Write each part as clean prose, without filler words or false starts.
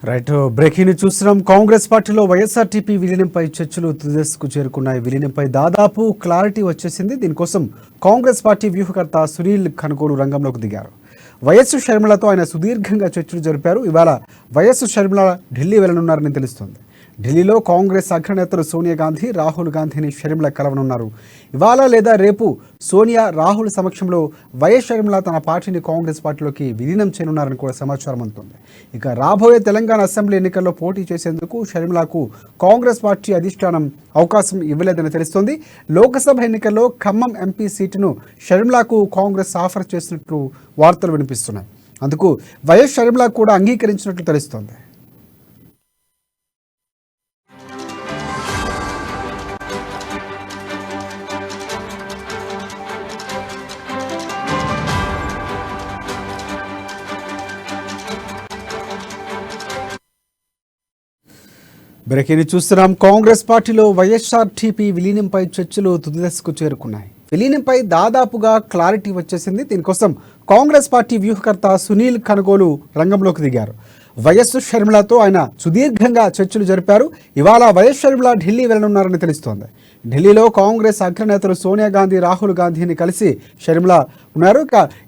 Right breaking చూస్తున్నాం. కాంగ్రెస్ పార్టీలో YSRTP విలీనంపై చర్చలు తుదశకు చేరుకున్నాయి. విలీనంపై దాదాపు క్లారిటీ వచ్చేసింది. దీనికోసం కాంగ్రెస్ పార్టీ వ్యూహకర్త సునీల్ కనుగోలు రంగంలోకి దిగారు. వైఎస్ షర్మిలతో ఆయన సుదీర్ఘంగా చర్చలు జరిపారు. ఇవాళ వైఎస్ షర్మిల ఢిల్లీ వెళ్లనున్నారని తెలుస్తోంది. ఢిల్లీలో కాంగ్రెస్ అగ్రనేతలు సోనియా గాంధీ, రాహుల్ గాంధీని షర్మిల కలవనున్నారు. ఇవాళ లేదా రేపు సోనియా, రాహుల్ సమక్షంలో వైఎస్ షర్మిల తన పార్టీని కాంగ్రెస్ పార్టీలోకి విలీనం చేయనున్నారని కూడా సమాచారం అందుతుంది. ఇక రాబోయే తెలంగాణ అసెంబ్లీ ఎన్నికల్లో పోటీ చేసేందుకు షర్మిలకు కాంగ్రెస్ పార్టీ అధిష్టానం అవకాశం ఇవ్వలేదని తెలుస్తోంది. లోక్సభ ఎన్నికల్లో ఖమ్మం ఎంపీ సీటును షర్మిలకు కాంగ్రెస్ ఆఫర్ చేసినట్లు వార్తలు వినిపిస్తున్నాయి. అందుకు వైఎస్ షర్మిల కూడా అంగీకరించినట్లు తెలుస్తోంది. బ్రేకింగ్ చూస్తున్నాం. కాంగ్రెస్ పార్టీలో వైఎస్ఆర్టీపీ విలీనంపై చర్చలు తుదిదశకు చేరుకున్నాయి. విలీనంపై దాదాపుగా క్లారిటీ వచ్చేసింది. దీనికోసం కాంగ్రెస్ పార్టీ వ్యూహకర్త సునీల్ కనుగోలు రంగంలోకి దిగారు. వైఎస్ షర్మిలతో ఆయన సుదీర్ఘంగా చర్చలు జరిపారు. ఇవాళ వైఎస్ షర్మిల ఢిల్లీ వెళ్లనున్నారని తెలుస్తోంది. ఢిల్లీలో కాంగ్రెస్ అగ్రనేతలు సోనియా గాంధీ, రాహుల్ గాంధీని కలిసి షర్మిల ఉన్నారు.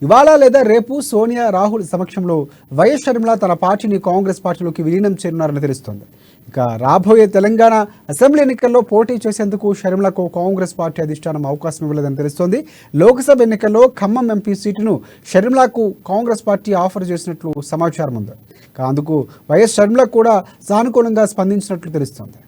ఇవాళ లేదా రేపు సోనియా, రాహుల్ సమక్షంలో వైఎస్ షర్మిల తన పార్టీని కాంగ్రెస్ పార్టీలోకి విలీనం చేయనున్నారని తెలుస్తోంది. ఇక రాబోయే తెలంగాణ అసెంబ్లీ ఎన్నికల్లో పోటీ చేసేందుకు షర్మిలకు కాంగ్రెస్ పార్టీ అధిష్టానం అవకాశం ఇవ్వలేదని తెలుస్తోంది. లోక్సభ ఎన్నికల్లో ఖమ్మం ఎంపీ సీటును షర్మిలకు కాంగ్రెస్ పార్టీ ఆఫర్ చేసినట్లు సమాచారం ఉంది. అందుకు వైఎస్ షర్మిల కూడా సానుకూలంగా స్పందించినట్లు తెలుస్తోంది.